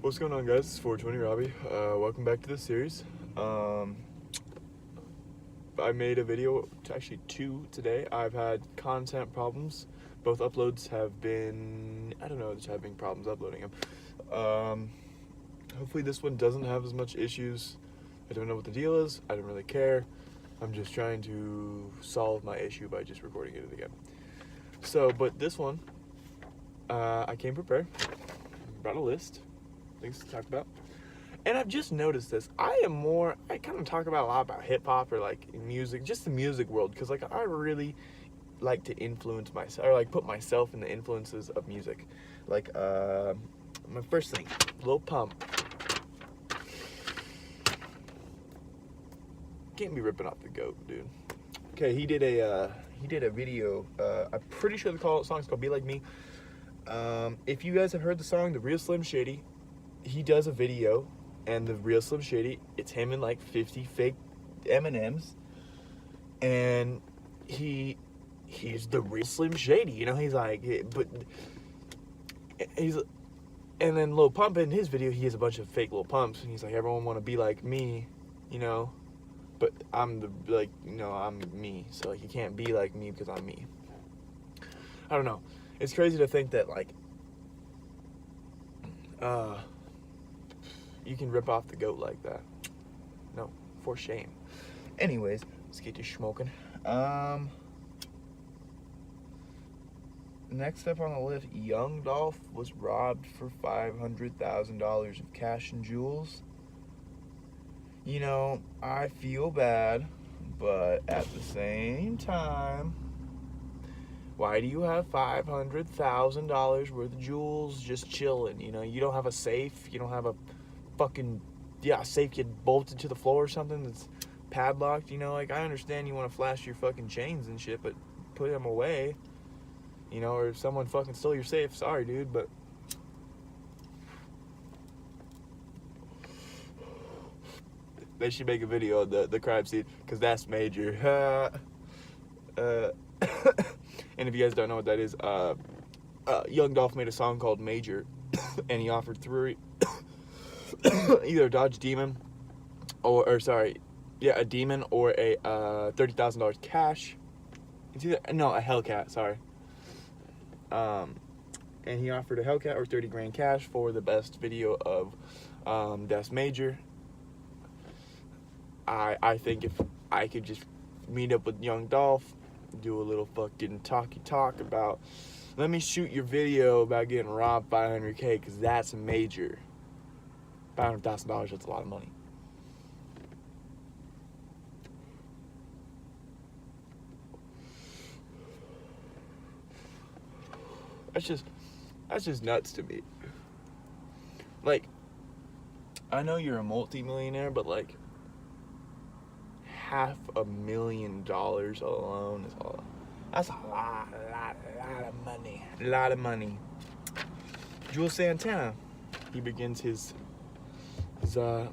What's going on, guys? It's 420 Robbie. Welcome back to this series. I made a video, actually two today. I've had content problems. Both uploads have been, I don't know, just having problems uploading them. Hopefully this one doesn't have as much issues. I don't know what the deal is. I don't really care. I'm just trying to solve my issue by just recording it again. But this one, I came prepared. Brought a list. Things to talk about. And I've just noticed this. I kind of talk about a lot about hip hop or like music, just the music world, because like I really like to influence myself, or like put myself in the influences of music. Like my first thing, Lil Pump. Can't be ripping off the GOAT, dude. Okay, he did a video. I'm pretty sure the song's called "Be Like Me." If you guys have heard the song, The Real Slim Shady, he does a video, and The Real Slim Shady, it's him and like 50 fake M&Ms, and he's the real Slim Shady, you know. He's like, and then Lil Pump in his video, he has a bunch of fake Lil Pumps, and he's like, everyone want to be like me, you know, but I'm I'm me, so like you can't be like me because I'm me. I don't know. It's crazy to think that like you can rip off the GOAT like that. No, for shame. Anyways, let's get to smoking. Next up on the list, Young Dolph was robbed for $500,000 of cash and jewels. You know, I feel bad, but at the same time, why do you have $500,000 worth of jewels just chilling? You know, you don't have a safe. You don't have a fucking safe get bolted to the floor or something that's padlocked. You know, like I understand you want to flash your fucking chains and shit, but put them away. You know, or if someone fucking stole your safe, sorry, dude, but they should make a video of the crime scene, because that's major. And if you guys don't know what that is, Young Dolph made a song called Major, and he offered either a Dodge Demon, a Demon or a $30,000 cash. It's either a Hellcat, sorry. And he offered a Hellcat or 30 grand cash for the best video of Das Major. I think if I could just meet up with Young Dolph, do a little fucking talk about, let me shoot your video about getting robbed $500K, because that's major. $500,000, that's a lot of money. That's just nuts to me. Like, I know you're a multi-millionaire, but like $500,000 alone is that's a lot of money. A lot of money. Juelz Santana, he begins his I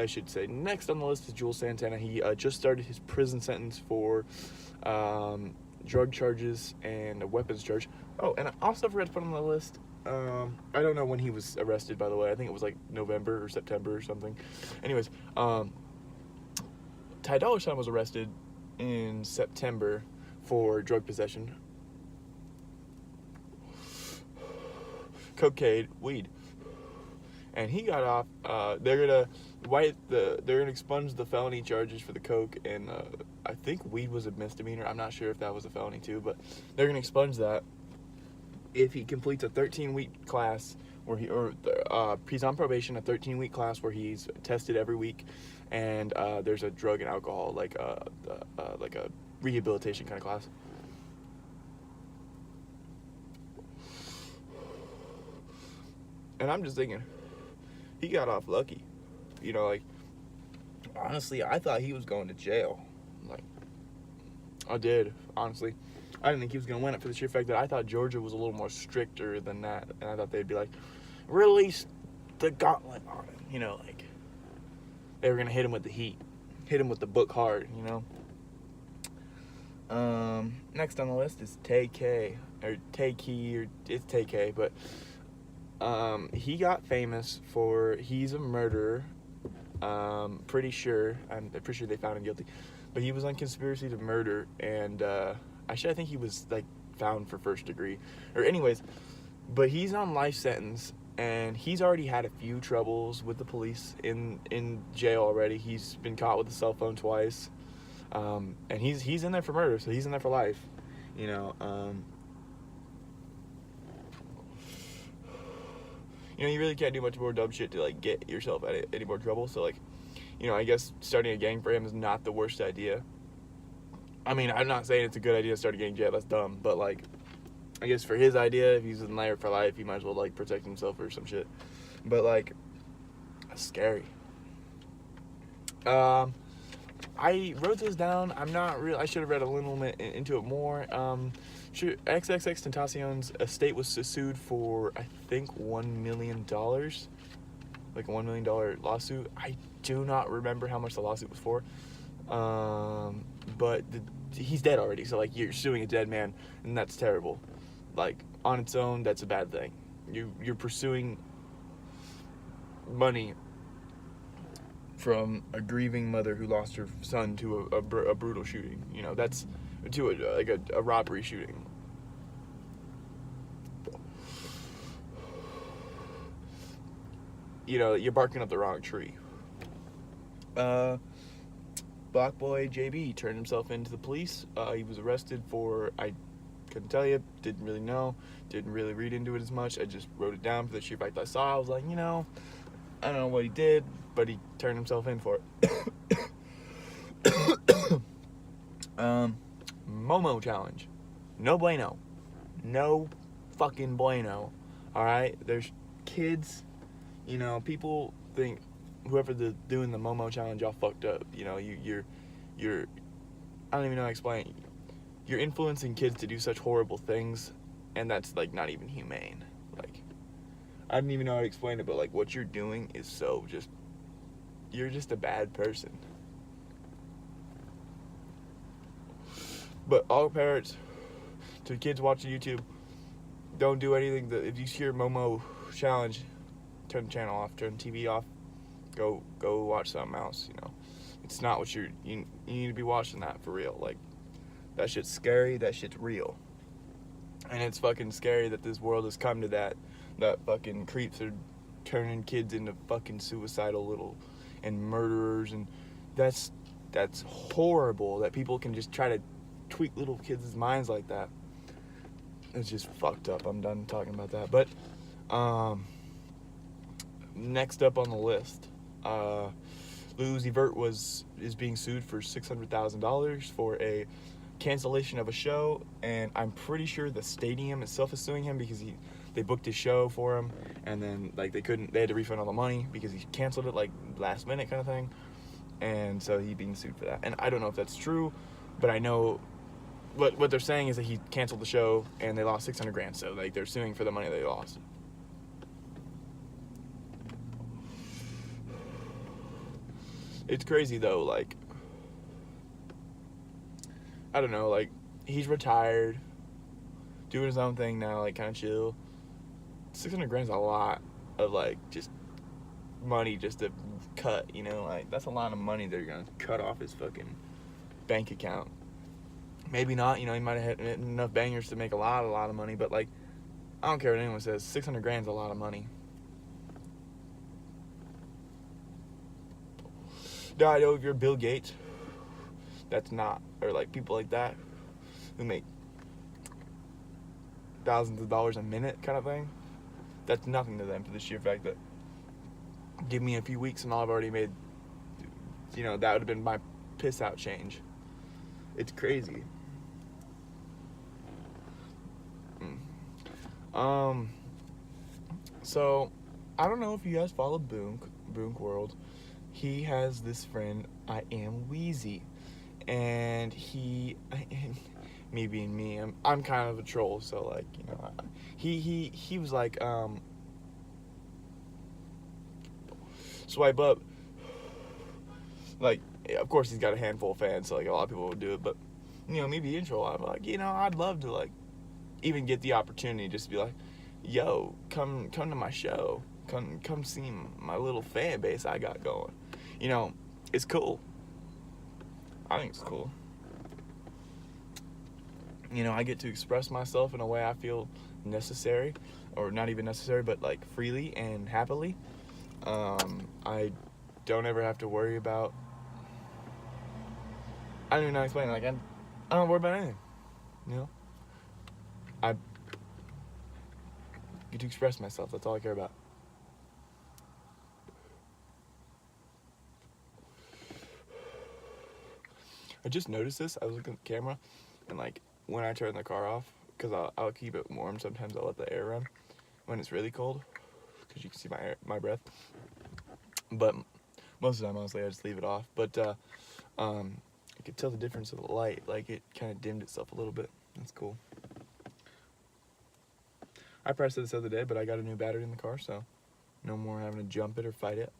should say, next on the list is Juelz Santana. He just started his prison sentence for drug charges and a weapons charge. Oh, and I also forgot to put on the list, I don't know when he was arrested, by the way. I think it was like November or September or something. Anyways, Ty Dolla $ign was arrested in September for drug possession, cocaine, weed, and he got off. They're gonna expunge the felony charges for the coke, and I think weed was a misdemeanor. I'm not sure if that was a felony too, but they're gonna expunge that if he completes a 13-week class where he's on probation, a 13-week class where he's tested every week, and there's a drug and alcohol, like a rehabilitation kind of class. And I'm just thinking, he got off lucky. You know, like, honestly, I thought he was going to jail. Like, I did, honestly. I didn't think he was going to win it, for the sheer fact that I thought Georgia was a little more stricter than that. And I thought they'd be like, release the gauntlet on him. You know, like, they were going to hit him with the heat. Hit him with the book hard, you know. Next on the list is Tay-K. Or Tay-Key, or it's Tay-K, but He got famous for, he's a murderer. I'm pretty sure they found him guilty, but he was on conspiracy to murder, and I think he was like found for first degree, or anyways, but he's on life sentence, and he's already had a few troubles with the police in jail already. He's been caught with a cell phone twice, and he's in there for murder, so he's in there for life, you know. You know, you really can't do much more dumb shit to, like, get yourself out of any more trouble. So, like, you know, I guess starting a gang for him is not the worst idea. I mean, I'm not saying it's a good idea to start a gang yet. That's dumb. But, like, I guess for his idea, if he's in there for life, he might as well, like, protect himself or some shit. But, like, that's scary. I wrote this down. I should have read a little bit into it more. XXXTentacion's estate was sued for, I think, $1 million. Like a $1 million lawsuit. I do not remember how much the lawsuit was for. But he's dead already. So, like, you're suing a dead man, and that's terrible. Like, on its own, that's a bad thing. You're pursuing money from a grieving mother who lost her son to a brutal shooting. You know, that's to a robbery shooting. You know, you're barking up the wrong tree. Black boy JB turned himself into the police. He was arrested for, I couldn't tell you, didn't really know, didn't really read into it as much. I just wrote it down for the sheer fact I saw. I was like, you know, I don't know what he did, but he turned himself in for it. Momo challenge. No bueno. No fucking bueno. Alright? There's kids, you know, people think whoever doing the Momo challenge all fucked up. You know, you're I don't even know how to explain. You're influencing kids to do such horrible things, and that's, like, not even humane. Like, I don't even know how to explain it, but, like, what you're doing is so just, you're just a bad person. But all parents, to kids watching YouTube, don't do anything that, if you hear Momo challenge, turn the channel off, turn the TV off, go watch something else, you know. It's not what you need to be watching that for real. Like, that shit's scary, that shit's real. And it's fucking scary that this world has come to that fucking creeps are turning kids into fucking suicidal little and murderers, and that's horrible that people can just try to tweak little kids' minds like that. It's just fucked up. I'm done talking about that. But next up on the list, Lil Uzi Vert is being sued for $600,000 for a cancellation of a show, and I'm pretty sure the stadium itself is suing him because they booked his show for him, and then, like, they had to refund all the money because he canceled it, like, last minute kind of thing, and so he's being sued for that. And I don't know if that's true, but I know what they're saying is that he canceled the show and they lost $600,000, so, like, they're suing for the money they lost. It's crazy though, like, I don't know, like, he's retired, doing his own thing now, like, kind of chill. $600,000 is a lot of, like, just money just to cut, you know, like, that's a lot of money they're gonna cut off his fucking bank account. Maybe not, you know, he might have had enough bangers to make a lot of money, but, like, I don't care what anyone says, $600,000 is a lot of money. Now, I know if you're Bill Gates, that's not, or, like, people like that who make thousands of dollars a minute kind of thing, that's nothing to them for the sheer fact that give me a few weeks and I've already made, you know, that would have been my piss out change. It's crazy. So I don't know if you guys follow Boonk World. He has this friend, I Am Wheezy, and me being me, I'm kind of a troll, so, like, you know, he was like, swipe up, like, of course he's got a handful of fans, so, like, a lot of people would do it, but, you know, me being a troll, I'm like, you know, I'd love to, like, even get the opportunity just to be like, yo, come to my show. Come see my little fan base I got going. You know, it's cool. I think it's cool. You know, I get to express myself in a way I feel necessary, or not even necessary, but like freely and happily. I don't ever have to worry about. I don't even know how to explain it. Like I don't worry about anything. You know, I get to express myself. That's all I care about. I just noticed this. I was looking at the camera, and like when I turn the car off, because I'll keep it warm. Sometimes I'll let the air run when it's really cold, because you can see my breath. But most of the time, honestly, I just leave it off. But I could tell the difference of the light. Like it kind of dimmed itself a little bit. That's cool. I pressed it this other day, but I got a new battery in the car, so no more having to jump it or fight it.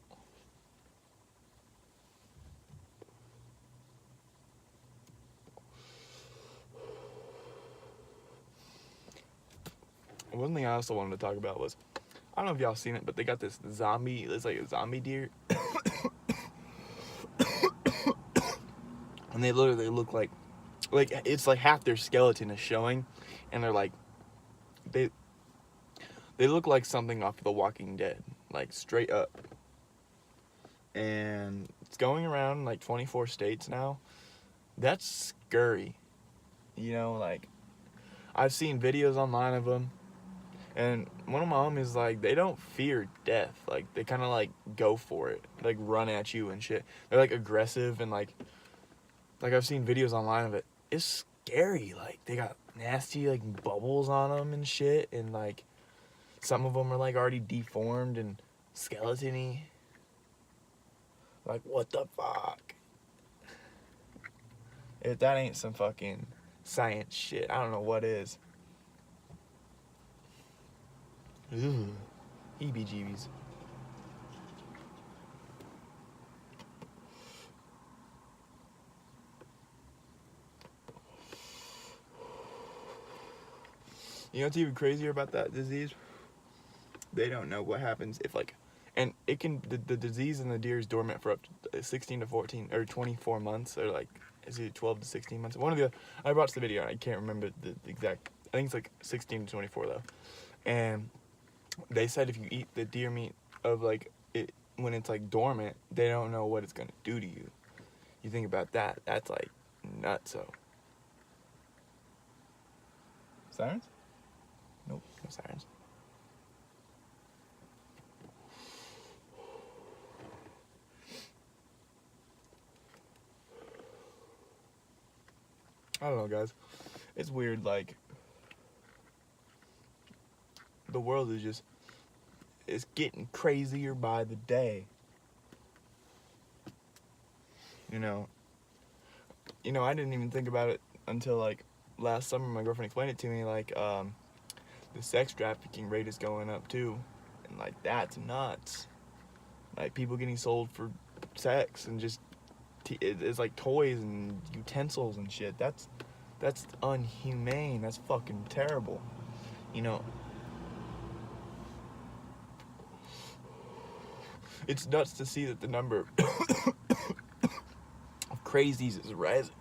One thing I also wanted to talk about was, I don't know if y'all seen it, but they got this zombie, it's like a zombie deer. And they literally look like it's like half their skeleton is showing, and they're like, they look like something off The Walking Dead, like straight up. And it's going around like 24 states now. That's scary. You know, like, I've seen videos online of them, and one of my homies is like, they don't fear death. Like, they kind of like go for it, like run at you and shit. They're like aggressive, and like I've seen videos online of it. It's scary. Like, they got nasty like bubbles on them and shit, and like some of them are like already deformed and skeleton-y. Like, what the fuck? If that ain't some fucking science shit, I don't know what is. Ooh, heebie-jeebies. You know what's even crazier about that disease? They don't know what happens if like, and it can, the disease in the deer is dormant for up to 16 to 14 or 24 months, or like, is it 12 to 16 months? One of the, I watched the video, I can't remember the exact, I think it's like 16 to 24 though. And they said if you eat the deer meat of like it when it's like dormant, they don't know what it's gonna do to you. You think about that, that's like nutso. Sirens? Nope, no sirens. I don't know, guys. It's weird, like, the world is just, it's getting crazier by the day. You know, I didn't even think about it until, like, last summer. My girlfriend explained it to me, like, the sex trafficking rate is going up, too. And, like, that's nuts. Like, people getting sold for sex and just, it's like toys and utensils and shit. That's unhumane. That's fucking terrible. You know, it's nuts to see that the number of crazies is rising.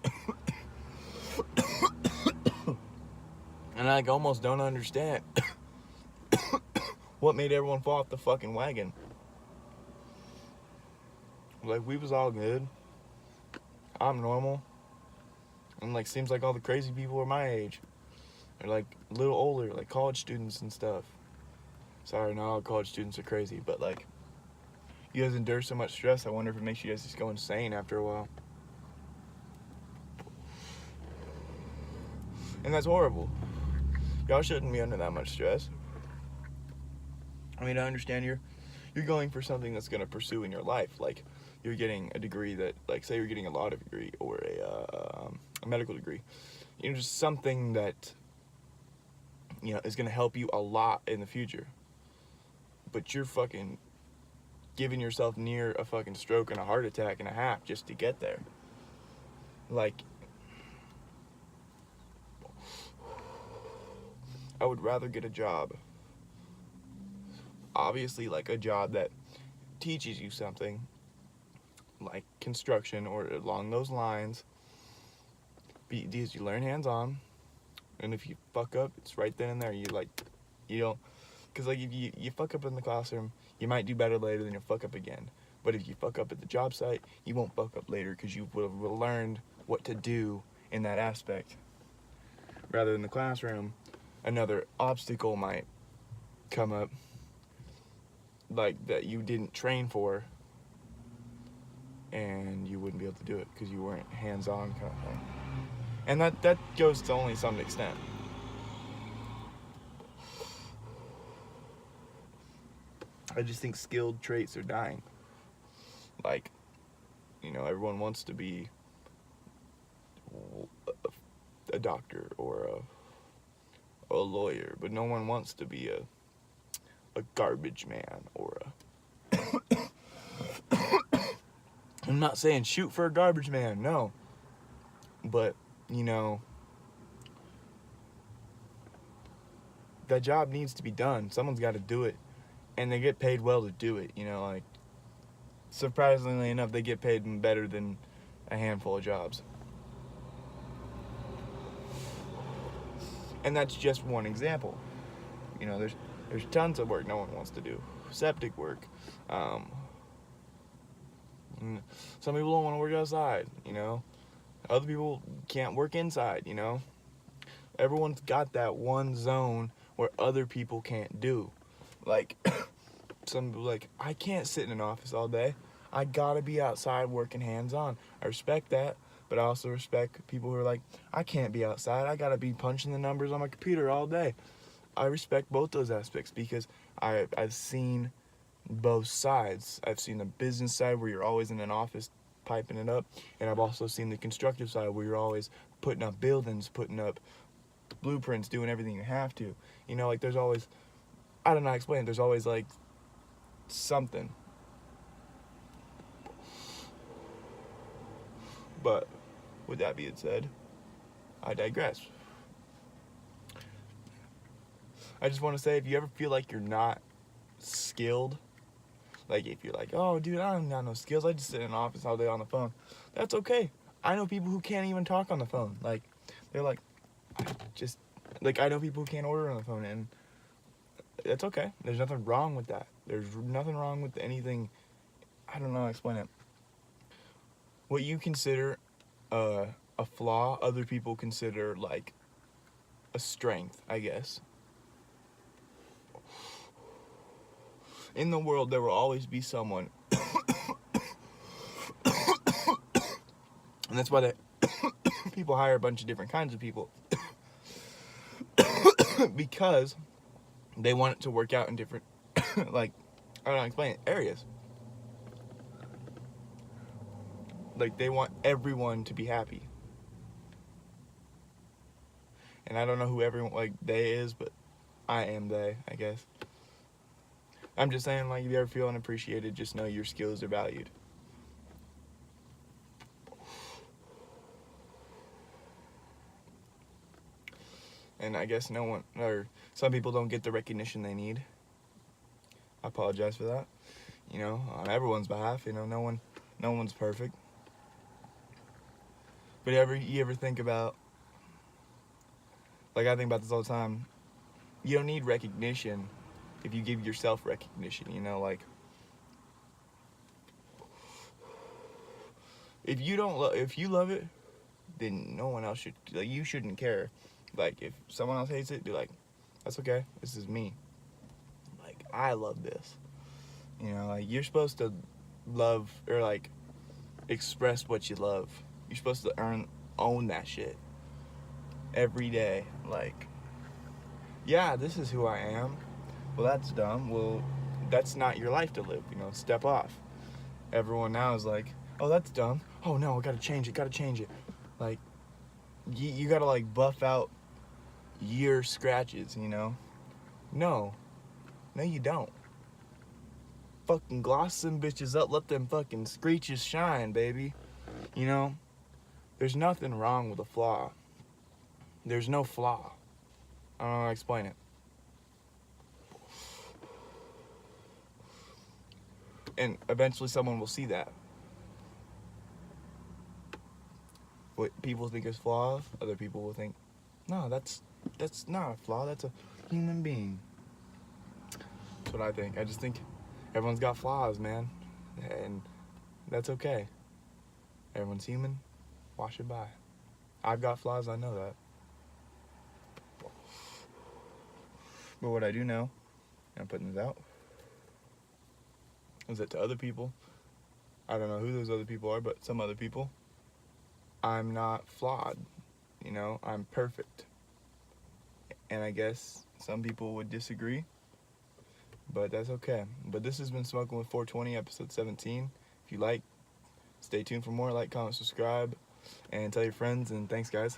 And I like almost don't understand what made everyone fall off the fucking wagon. Like, we was all good. I'm normal. And like, seems like all the crazy people are my age. They're like a little older, like college students and stuff. Sorry, not all college students are crazy, but like, you guys endure so much stress, I wonder if it makes you guys just go insane after a while. And that's horrible. Y'all shouldn't be under that much stress. I mean, I understand you're going for something that's gonna pursue in your life. Like, you're getting a degree that, like, say you're getting a law degree or a medical degree. You know, just something that, you know, is gonna help you a lot in the future. But you're fucking giving yourself near a fucking stroke and a heart attack and a half just to get there. Like, I would rather get a job obviously like a job that teaches you something, like construction or along those lines, because you learn hands-on, and if you fuck up, it's right then and there. You don't, because like if you fuck up in the classroom, you might do better later than you'll fuck up again. But if you fuck up at the job site, you won't fuck up later because you would have learned what to do in that aspect. Rather than the classroom, another obstacle might come up, like that you didn't train for, and you wouldn't be able to do it because you weren't hands-on kind of thing. And that goes to only some extent. I just think skilled traits are dying. Like, everyone wants to be a doctor or a lawyer, but no one wants to be a garbage man or I'm not saying shoot for a garbage man, no. But, that job needs to be done. Someone's got to do it. And they get paid well to do it, like, surprisingly enough, they get paid better than a handful of jobs. And that's just one example. There's tons of work no one wants to do. Septic work. Some people don't want to work outside, Other people can't work inside, Everyone's got that one zone where other people can't do. Like, some people like, I can't sit in an office all day. I gotta be outside working hands-on. I respect that, but I also respect people who are like, I can't be outside. I gotta be punching the numbers on my computer all day. I respect both those aspects because I've seen both sides. I've seen the business side where you're always in an office piping it up, and I've also seen the constructive side where you're always putting up buildings, putting up blueprints, doing everything you have to. Like there's always, I don't know how to explain it, there's always like something. But with that being said, I digress. I just want to say, if you ever feel like you're not skilled, like if you're like, oh dude, I don't got no skills, I just sit in an office all day on the phone, that's okay. I know people who can't even talk on the phone. Like, they're like, I know people who can't order on the phone, and that's okay. There's nothing wrong with that. There's nothing wrong with anything. I don't know how to explain it. What you consider a flaw, other people consider like a strength, I guess. In the world, there will always be someone, and that's why people hire a bunch of different kinds of people, because they want it to work out in different, like, I don't know how to explain it, areas. Like, they want everyone to be happy. And I don't know who everyone, like, they is, but I am they, I guess. I'm just saying, like, if you ever feel unappreciated, just know your skills are valued. And I guess no one, or some people don't get the recognition they need. I apologize for that. On everyone's behalf, no one's perfect. But you ever think about, like I think about this all the time, you don't need recognition if you give yourself recognition, like, if you love it, then no one else should, like, you shouldn't care. Like, if someone else hates it, be like, that's okay, this is me. Like, I love this. Like, you're supposed to love, or like, express what you love. You're supposed to own that shit every day. Like, yeah, this is who I am. Well, that's dumb. Well, that's not your life to live, step off. Everyone now is like, oh, that's dumb. Oh no, I gotta change it. Like, you gotta like buff out your scratches, No, you don't. Fucking gloss them bitches up, let them fucking screeches shine, baby. There's nothing wrong with a flaw. There's no flaw. I don't know how to explain it. And eventually someone will see that. What people think is flaws, other people will think, no, that's not a flaw, that's a human being. That's what I think. I just think everyone's got flaws, man. And that's okay. Everyone's human. Wash it by. I've got flaws, I know that. But what I do know, and I'm putting this out, is that to other people, I don't know who those other people are, but some other people, I'm not flawed. You know, I'm perfect. And I guess some people would disagree, but that's okay. But this has been Smoking with 420, episode 17. If you like, stay tuned for more. Like, comment, subscribe, and tell your friends. And thanks, guys.